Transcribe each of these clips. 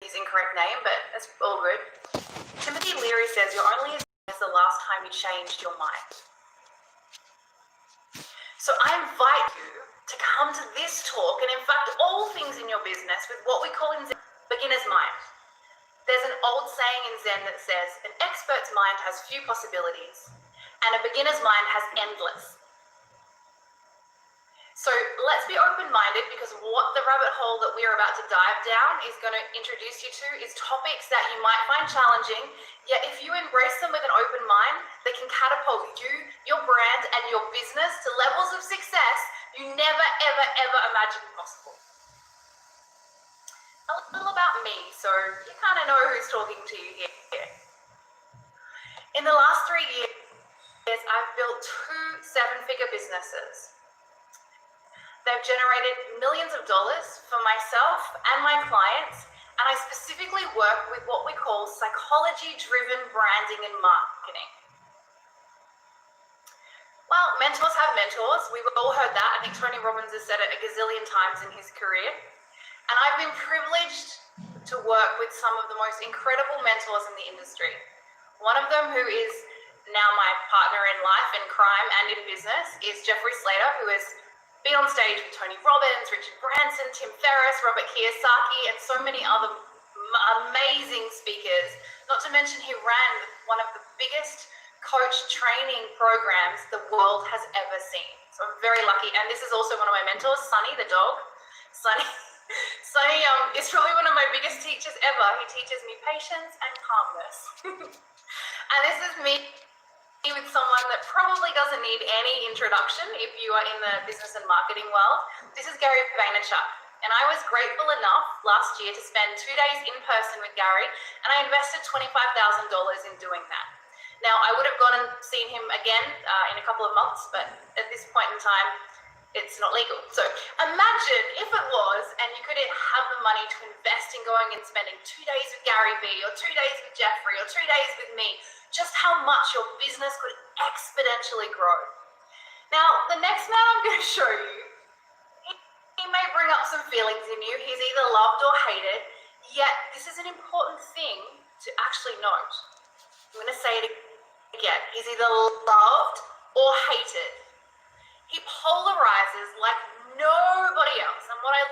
his incorrect name, but that's all good. Timothy Leary says, you're only as good as the last time you changed your mind. So I invite you to come to this talk, and in fact, all things in your business with what we call in Zen, beginner's mind. There's an old saying in Zen that says, an expert's mind has few possibilities, and a beginner's mind has endless. So let's be open-minded, because what the rabbit hole that we are about to dive down is going to introduce you to is topics that you might find challenging, yet if you embrace them with an open mind, they can catapult you, your brand, and your business to levels of success you never, ever, ever imagined possible. A little about me, so you kind of know who's talking to you here. In the last 3 years, I've built 2 7-figure businesses. They've generated millions of dollars for myself and my clients, and I specifically work with what we call psychology-driven branding and marketing. Well, mentors have mentors. We've all heard that. I think Tony Robbins has said it a gazillion times in his career. And I've been privileged to work with some of the most incredible mentors in the industry. One of them, who is now my partner in life, in crime and in business, is Jeffrey Slater, who has been on stage with Tony Robbins, Richard Branson, Tim Ferriss, Robert Kiyosaki, and so many other amazing speakers. Not to mention, he ran one of the biggest coach training programs the world has ever seen. So I'm very lucky. And this is also one of my mentors, Sunny, the dog. Sunny is probably one of my biggest teachers ever. He teaches me patience and calmness. And this is me with someone that probably doesn't need any introduction if you are in the business and marketing world. This is Gary Vaynerchuk. And I was grateful enough last year to spend 2 days in person with Gary, and I invested $25,000 in doing that. Now, I would have gone and seen him again in a couple of months, but at this point in time, it's not legal. So imagine if it was, and you could have the money to invest in going and spending 2 days with Gary Vee, or 2 days with Jeffrey, or 2 days with me, just how much your business could exponentially grow. Now, the next man I'm going to show you, he may bring up some feelings in you. He's either loved or hated, yet this is an important thing to actually note. I'm going to say it again. He's either loved or hated. He polarizes like nobody else. And what I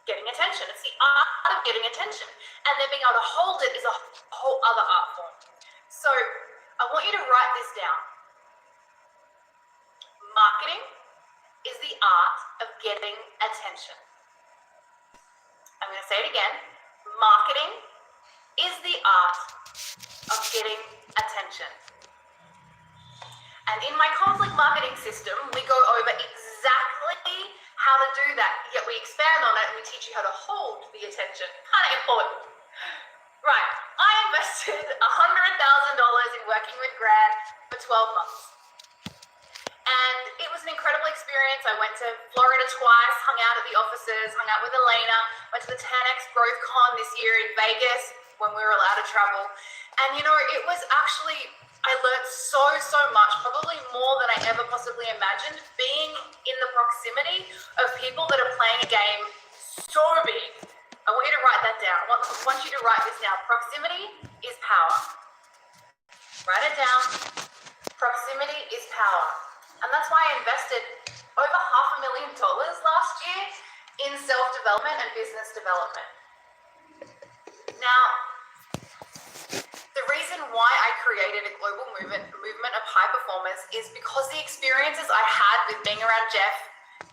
getting attention. It's the art of getting attention. And then being able to hold it is a whole other art form. So I want you to write this down. Marketing is the art of getting attention. I'm going to say it again. Marketing is the art of getting attention. And in my conflict marketing system, we go over exactly how to do that, yet we expand on it and we teach you how to hold the attention. Kind of important. Right, I invested $100,000 in working with Grant for 12 months. And it was an incredible experience. I went to Florida twice, hung out at the offices, hung out with Elena, went to the 10X Growth Con this year in Vegas when we were allowed to travel. And you know, it was actually, I learned so much, probably more than I ever possibly imagined, being in the proximity of people that are playing a game so big. I want you to write that down. I want you to write this down. Proximity is power. Write it down. Proximity is power. And that's why I invested over $500,000 last year in self-development and business development. Now, the reason why I created a global movement of high performers is because the experiences I had with being around Jeff,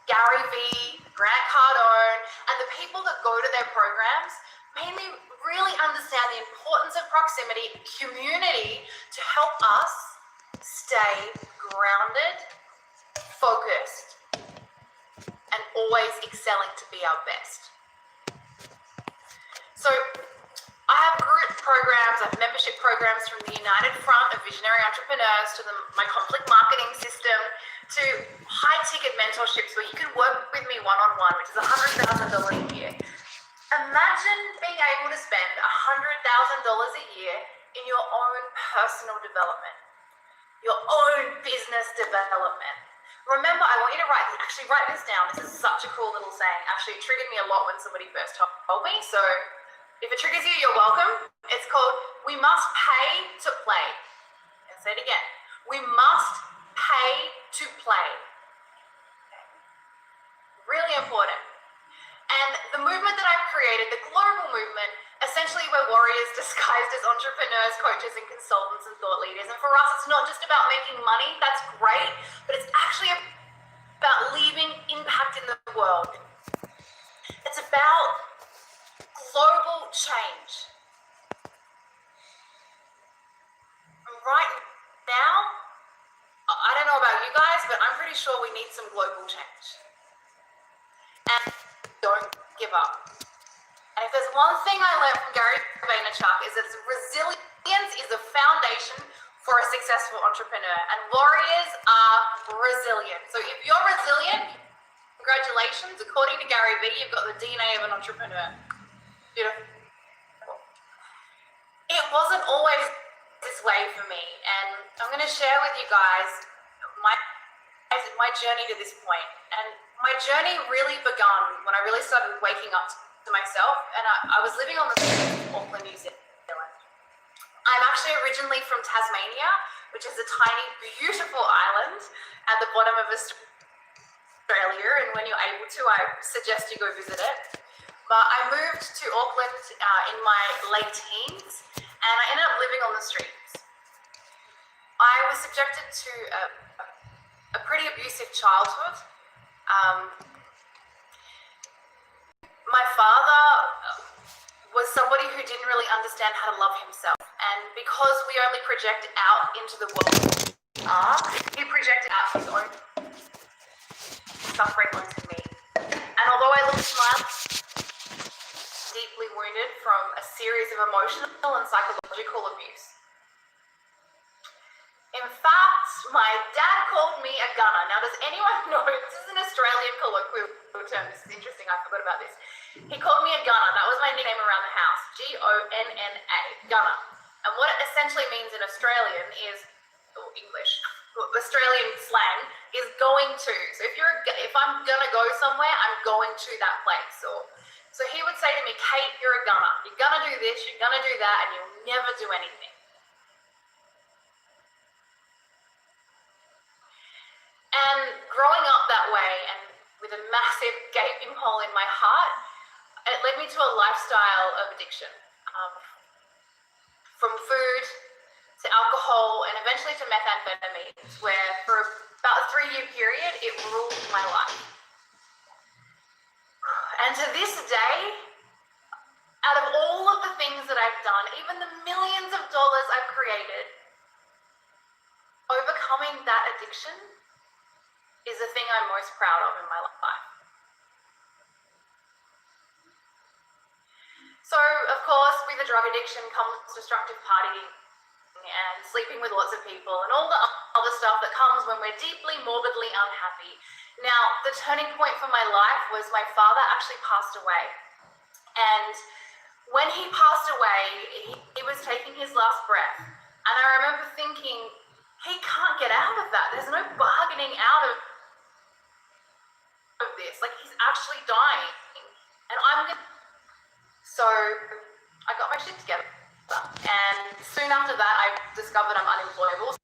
Gary Vee, Grant Cardone, and the people that go to their programs made me really understand the importance of proximity, community, to help us stay grounded, focused, and always excelling to be our best. So I have group programs, I have membership programs from the United Front of Visionary Entrepreneurs to my conflict marketing system to high-ticket mentorships where you can work with me one-on-one, which is $100,000 a year. Imagine being able to spend $100,000 a year in your own personal development, your own business development, remember, I want you to write this down. This is such a cool little saying. Actually, it triggered me a lot when somebody first told me. So if it triggers you, you're welcome. It's called, we must pay to play. And say it again. We must pay to play. Really important. And the movement that I've created, the global movement, essentially we're warriors disguised as entrepreneurs, coaches, and consultants and thought leaders. And for us, it's not just about making money. That's great. But it's actually about leaving impact in the world. It's about global change. And right now, I don't know about you guys, but I'm pretty sure we need some global change. And don't give up. And if there's one thing I learned from Gary Vaynerchuk is that resilience is a foundation for a successful entrepreneur, and warriors are resilient. So if you're resilient, congratulations. According to Gary V, you've got the DNA of an entrepreneur. Beautiful. It wasn't always this way for me, and I'm going to share with you guys my journey to this point. And my journey really began when I really started waking up to myself, and I was living on the streets of Auckland, New Zealand. I'm actually originally from Tasmania, which is a tiny, beautiful island at the bottom of Australia, and when you're able to, I suggest you go visit it. But I moved to Auckland in my late teens, and I ended up living on the streets. I was subjected to a pretty abusive childhood. My father was somebody who didn't really understand how to love himself, and because we only project out into the world, he projected out his own suffering onto me. And although I looked smart, deeply wounded from a series of emotional and psychological abuse. In fact, my dad called me a gunner. Now, does anyone know, this is an Australian colloquial term, this is interesting, I forgot about this. He called me a gunner. That was my nickname around the house, G-O-N-N-A, gunner. And what it essentially means in Australian is, or English, Australian slang, is going to. So if I'm gonna go somewhere, I'm going to that place. So he would say to me, Kate, you're a gunner. You're gonna do this, you're gonna do that, and you'll never do anything. And growing up that way, and with a massive gaping hole in my heart, it led me to a lifestyle of addiction. From food to alcohol and eventually to methamphetamines, where for about a 3-year period, it ruled my life. And to this day, out of all of the things that I've done, even the millions of dollars I've created, overcoming that addiction is the thing I'm most proud of in my life. So, of course, with a drug addiction comes destructive partying and sleeping with lots of people and all the other stuff that comes when we're deeply, morbidly unhappy. Now, the turning point for my life was my father actually passed away. And when he passed away, he was taking his last breath. And I remember thinking, he can't get out of that. There's no bargaining out of this. Like, he's actually dying. And So I got my shit together. And soon after that, I discovered I'm unemployable.